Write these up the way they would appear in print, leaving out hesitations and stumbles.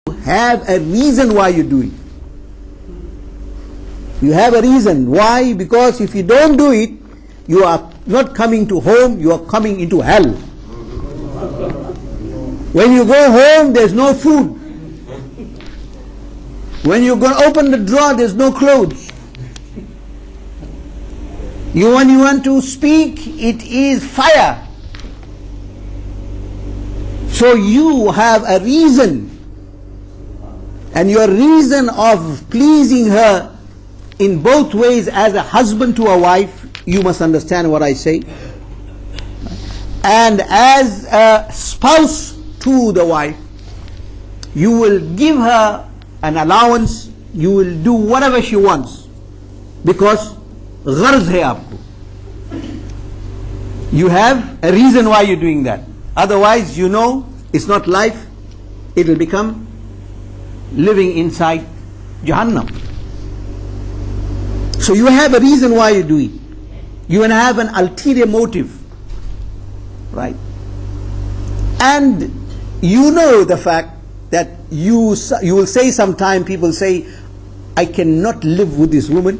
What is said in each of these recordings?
have a reason why you do it. You have a reason. Why? Because if you don't do it, you are not coming to home, you are coming into hell. When you go home, there's no food. When you go open the drawer, there's no clothes. When you want to speak, it is fire. So you have a reason, and your reason of pleasing her in both ways, as a husband to a wife, you must understand what I say, and as a spouse to the wife, you will give her an allowance, you will do whatever she wants, because gharz hai aapko. You have a reason why you're doing that. Otherwise, you know, it's not life, it will become living inside Jahannam. So you have a reason why you do it. You will have an ulterior motive, right? And you know the fact that you will say sometime, people say, I cannot live with this woman,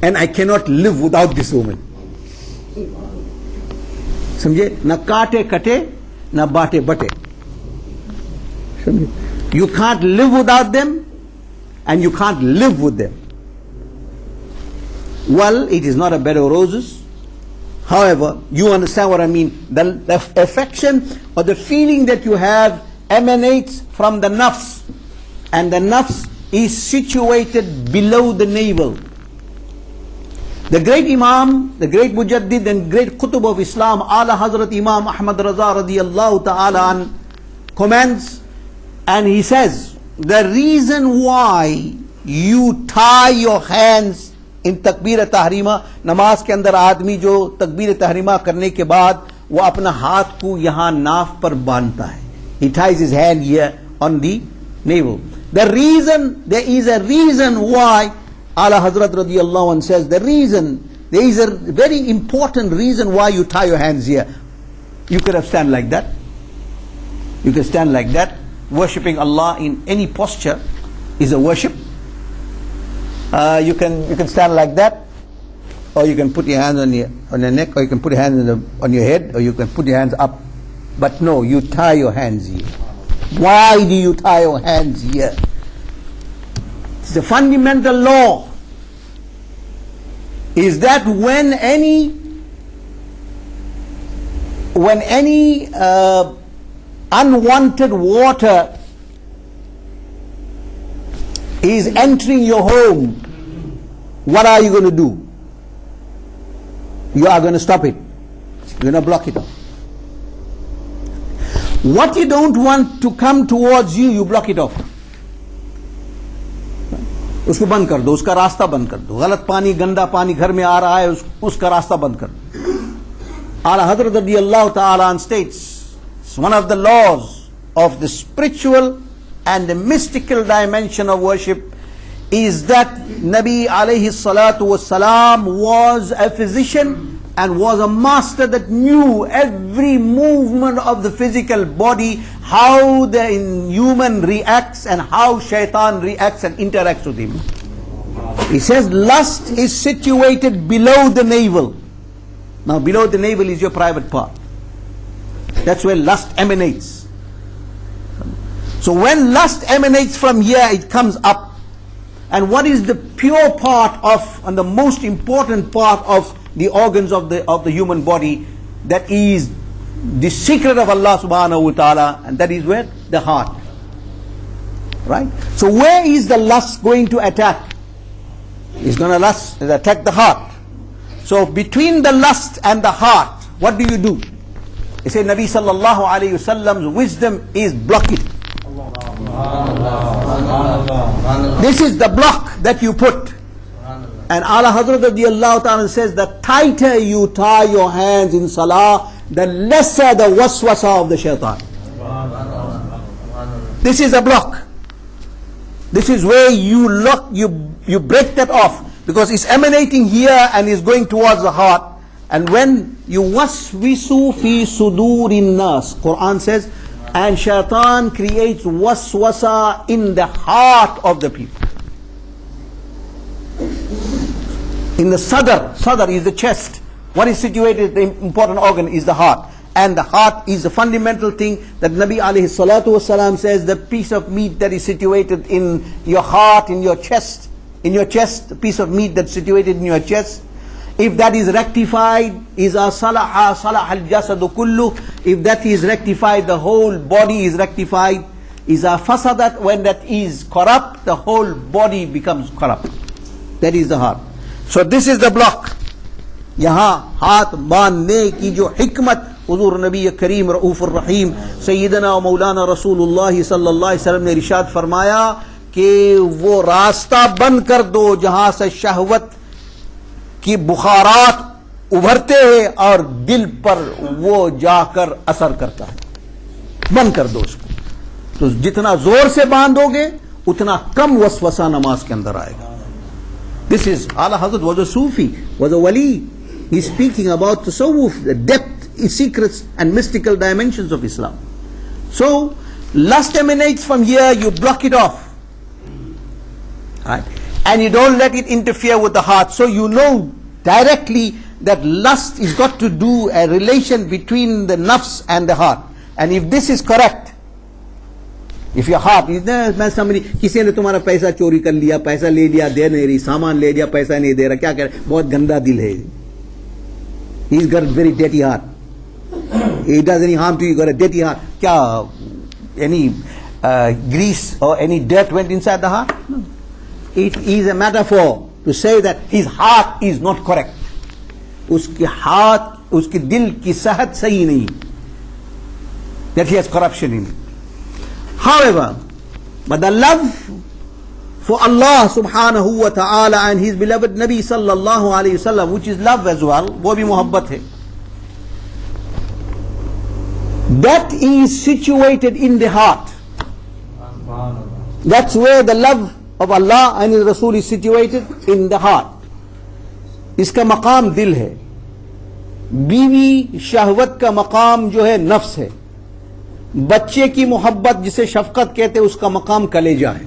and I cannot live without this woman. समझे? ना काटे कटे, ना बाटे बटे. समझे? You can't live without them, and you can't live with them. Well, it is not a bed of roses. However, you understand what I mean. The affection or the feeling that you have emanates from the nafs, and the nafs is situated below the navel. The great Imam, the great Mujaddid and great Qutbe of Islam, Ala Hazrat Imam Ahmed Raza radiyallahu ta'ala an, comments, and he says, the reason why you tie your hands in takbir tahrima, नमाज के अंदर आदमी जो तकबीर तहरीमा करने के बाद वो अपना हाथ को यहाँ नाफ पर बांधता है. He ties his hand here on the navel. The reason, there is a reason why Ala Hazrat radiyallahu anhu says, there is a very important reason why you tie your hands here. You could have stand like that. You can stand like that. Worshipping Allah in any posture is a worship. You can stand like that, or you can put your hands on your neck, or you can put your hands on your head, or you can put your hands up. But no, you tie your hands here. Why do you tie your hands here? It's a fundamental law. Is that when any unwanted water is entering your home, what are you going to do? You are going to stop it. You're going to block it off. What you don't want to come towards you, you block it off. उसको बंद कर दो, उसका रास्ता बंद कर दो. गलत पानी, गंदा पानी घर में आ रहा है, उसका रास्ता बंद कर दो. Ala Hazrat radiyallahu ta'ala states, one of the laws of the spiritual and the mystical dimension of worship is that Nabi alayhi salatu wassalam was a physician and was a master that knew every movement of the physical body, how the human reacts and how shaitan reacts and interacts with him. He says lust is situated below the navel. Now below the navel is your private part. That's where lust emanates. So when lust emanates from here, it comes up. And what is the pure part of, and the most important part of the organs of the human body? That is the secret of Allah subhanahu wa ta'ala, and that is where? The heart. Right? So where is the lust going to attack? It's going to attack the heart. So between the lust and the heart, what do you do? They say Nabi sallallahu alayhi wasallam's wisdom is block it. This is the block that you put. And Ala Hazrat radiyallahu ta'ala says, the tighter you tie your hands in salah, the lesser the waswasa of the shaitan. This is a block. This is where you lock, you break that off, because it's emanating here and is going towards the heart. And when you waswisu fi sudurin nas, Quran says, And shaitan creates waswasa in the heart of the people. In the sadr is the chest. What is situated, the important organ is the heart. And the heart is the fundamental thing that Nabi alayhi salatu wasalam says, the piece of meat that is situated in your heart, in your chest, the piece of meat that's situated in your chest, if that is rectified, إِذَا صَلَحَ صَلَحَ الْجَسَدُ كُلُّهُ, if that is rectified, the whole body is rectified. إِذَا فَسَدَتْ, when that is corrupt, the whole body becomes corrupt. That is the heart. So this is the block. यहाँ हाथ बांधने की जो हिकमत हुजूर नबी करीम रऊफ़ुर रहीम सैयदना मौलाना रसूलुल्लाह सल्लल्लाहु अलैहि वसल्लम ने इरशाद फरमाया कि वो रास्ता बंद कर दो जहां से शहवत की बुखारात उभरते हैं और दिल पर वो जाकर असर करता है, बंद कर दो उसको। तो जितना जोर से बांधोगे उतना कम वसवसा नमाज के अंदर आएगा। This is, Ala Hazrat was a Sufi, was a wali. He's speaking about tasawwuf, the depth, secrets and mystical dimensions of Islam. So lust emanates from here, you block it off, right? And you don't let it interfere with the heart. So you know directly that lust is got to do a relation between the nafs and the heart. And if this is correct, if your heart is there, somebody, किसी ने तुम्हारा पैसा चोरी कर लिया, पैसा ले लिया, दे नहीं रही, सामान ले लिया, पैसा नहीं दे रहा, क्या करे, बहुत गंदा दिल है. He's got a very dirty heart. He does any harm to you, he got a dirty heart. क्या any grease or any dirt went inside the heart? No. It is a metaphor to say that his heart is not correct. उसके हाथ, उसके दिल की सेहत सही नहीं. That he has corruption in it. However, but the love for Allah subhanahu wa ta'ala and his beloved Nabi sallallahu alayhi wasallam, which is love as well, wo bhi muhabbat hai, that is situated in the heart. That's where the love of Allah and his Rasul is situated, in the heart. Iska maqam dil hai. Biwi shahwat ka maqam jo hai nafs hai. बच्चे की मोहब्बत जिसे शफकत कहते हैं उसका मकाम कलेजा है.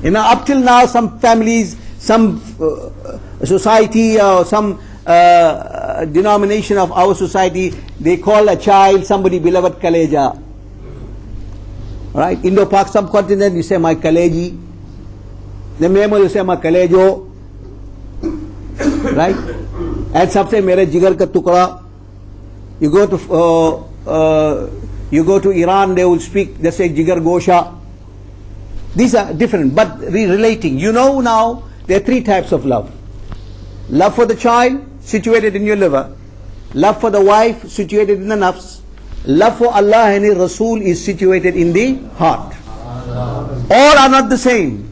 You know, up till now some families, some society or some denomination of our society, they call a child somebody beloved kaleja. Right? Indo-Pak subcontinent, you say my kaleji. The Memo, you say my kalejo. Right? And सबसे मेरे जिगर का टुकड़ा. You go to Iran, they will speak, they say jigar gosha. These are different, but relating. You know now, there are three types of love. Love for the child, situated in your liver. Love for the wife, situated in the nafs. Love for Allah and His Rasul is situated in the heart. All are not the same.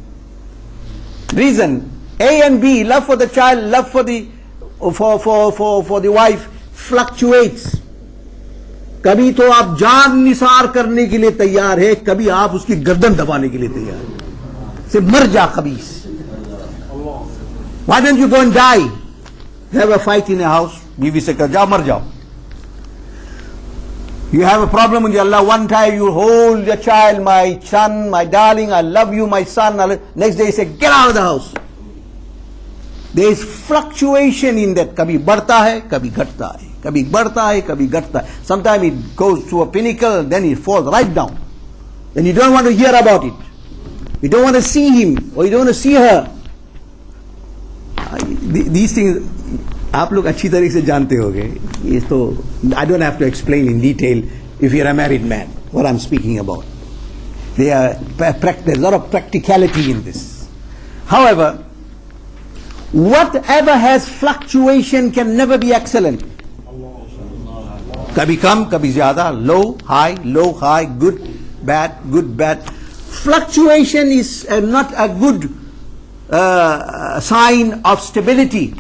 Reason, A and B, love for the child, love for the wife fluctuates. कभी तो आप जान निसार करने के लिए तैयार है, कभी आप उसकी गर्दन दबाने के लिए तैयार है. से मर जा खबीस. Why don't you go and die? You have a fight in a house, बीवी से कह जाओ मर जाओ. You have a problem with Allah, one time you hold your child, my son, my darling, I love you, my son. Next day you say get out of the house. There is fluctuation in that. कभी बढ़ता है, कभी घटता है. कभी बढ़ता है, कभी घटता है. Sometimes it goes to a pinnacle, then it falls right down. Then you don't want to hear about it. You don't want to see him or you don't want to see her. These things आप लोग अच्छी तरीके से जानते होंगे. ये तो I don't have to explain in detail if you're a married man what I'm speaking about. There's a lot of practicality in this. However, whatever has fluctuation can never be excellent. कभी कम, कभी ज्यादा, low, high, good, bad. Fluctuation is not a good sign of stability.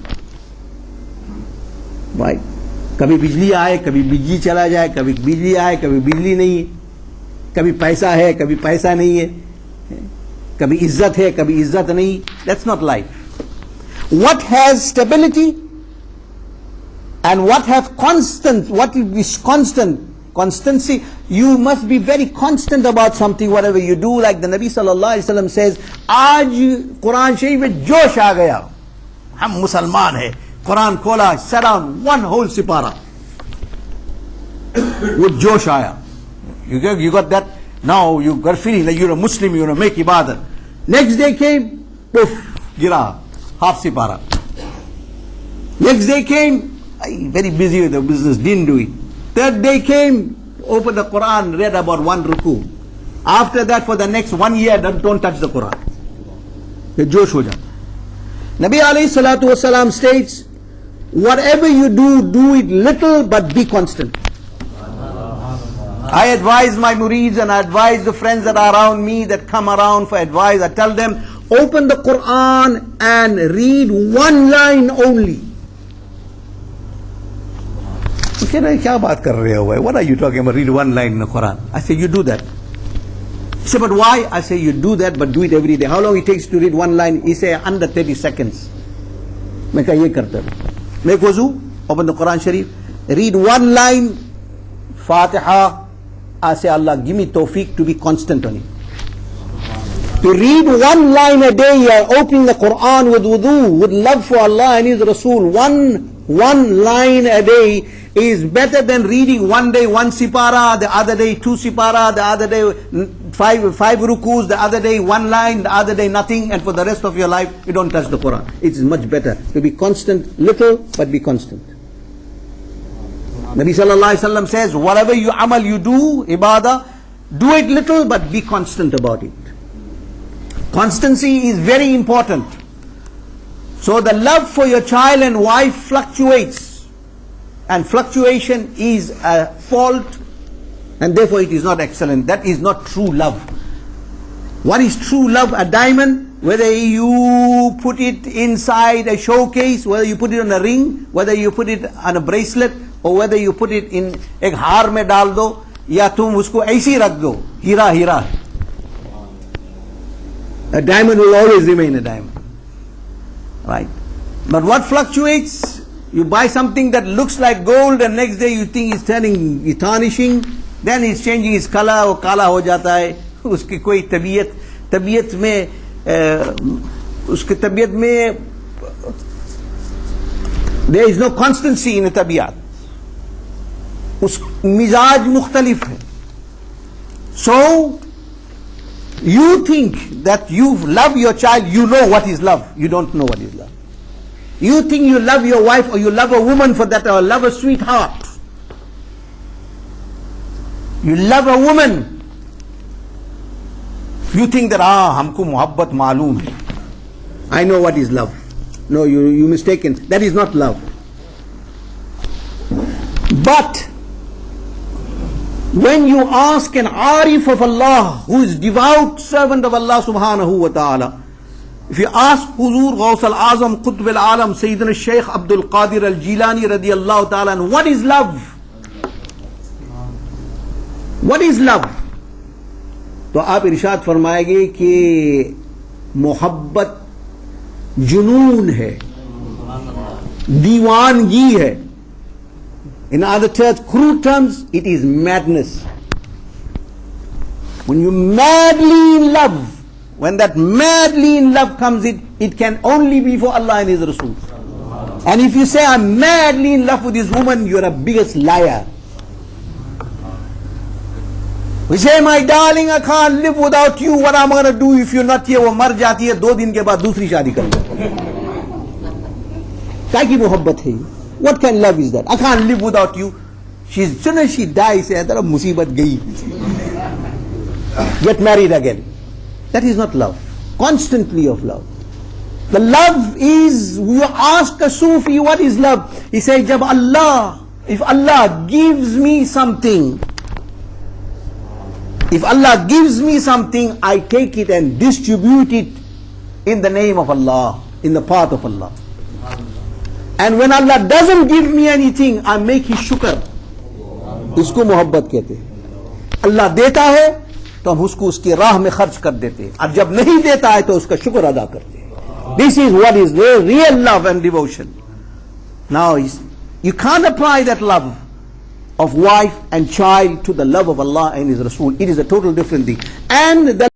Right? कभी बिजली आए, कभी बिजली चला जाए, कभी बिजली आए, कभी बिजली नहीं है, कभी पैसा है, कभी पैसा नहीं है, कभी इज्जत है, कभी इज्जत नहीं. That's not life. What has stability and what is constancy you must be very constant about something, whatever you do. Like the Nabi sallallahu alaihi wasallam says, "Aaj Quran Sharif mein josh aa gaya. Hum Musalman hai. Quran khola, sat down, one whole sipara with josh aaya." You got that? Now you got feeling that you're a Muslim, you're going to make ibadat. Next day came, poof, gira, half sipara. Next day came, very busy with the business, didn't do it. Third day came, opened the Quran, read about one ruku. After that, for the next 1 year, don't touch the Quran. The josh ho jata. Nabi alayhi salatu wasalam states, whatever you do, do it little but be constant. I advise my murids and I advise the friends that are around me that come around for advice. I tell them, open the Quran and read one line only. What are you talking about? Read one line in the Quran. I say, you do that. He said, but why? I say, you do that, but do it every day. How long it takes to read one line? He say, under 30 seconds. Make wuzu, open the Quran Sharif, read one line, Fatiha. I say, Allah, give me tawfiq to be constant on it. To read one line a day, you are opening the Quran with wudu, with love for Allah and His Rasul. One line a day is better than reading one day one sipara, the other day two sipara, the other day five rukus, the other day one line, the other day nothing, and for the rest of your life you don't touch the Quran. It is much better to be constant, little but be constant. Nabi sallallahu alaihi wasallam says, whatever you amal you do, ibadah, do it little but be constant about it. Constancy is very important. So the love for your child and wife fluctuates, and fluctuation is a fault, and therefore it is not excellent. That is not true love. What is true love? A diamond, whether you put it inside a showcase, whether you put it on a ring, whether you put it on a bracelet, or whether you put it in एक हार में डाल दो या तुम उसको ऐसे ही रख दो, हीरा हीरा. A diamond will always remain a diamond, right? But what fluctuates? You buy something that looks like gold and next day you think it's tarnishing, then it's changing its color, वो काला हो जाता है. उसकी कोई तबीयत में उसकी तबीयत में there is no constancy in the तबीयत. उस मिजाज मुख्तलिफ है. So you think that you love your child, you know what is love. You don't know what is love. You think you love your wife or you love a woman for that, or love a sweetheart. You love a woman. You think that हमको मोहब्बत मालूम है. I know what is love. No, you mistaken. That is not love. But when you ask an Arif of Allah, who is devout servant of Allah subhanahu wa ta'ala, if you ask Huzur Ghousul-Azam Qutbe al-Alam Sayyidina Sheikh Abdul Qadir al-Jilani radiyallahu ta'ala, and what is love? What is love? तो आप इरशाद फरमाएंगे कि मोहब्बत जुनून है, दीवानगी है. In other terms, crude terms, it is madness. When you madly in love, when that madly in love comes, it can only be for Allah and His Rasul. And if you say, I'm madly in love with this woman, you're a biggest liar. We say, my darling, I can't live without you. What am I going to do if you're not here? वो मर जाती है, 2 दिन के बाद दूसरी शादी कर लो. क्या की मोहब्बत है? What kind of love is that? I can't live without you. As soon as she dies, तेरा मुसीबत गई. Get married again. That is not love. Constantly of love. The love is, you ask a Sufi, what is love? He says, if Allah gives me something, if Allah gives me something, I take it and distribute it in the name of Allah, in the path of Allah. And when Allah doesn't give me anything, I make His shukr. इसको मोहब्बत कहते हैं. अल्लाह देता है तो हम उसको उसकी राह में खर्च कर देते हैं, और जब नहीं देता है तो उसका शुक्र अदा करते हैं. This is what is real love and devotion. Now you can't apply that love of wife and child to the love of Allah and His Rasul. It is a total different thing. And the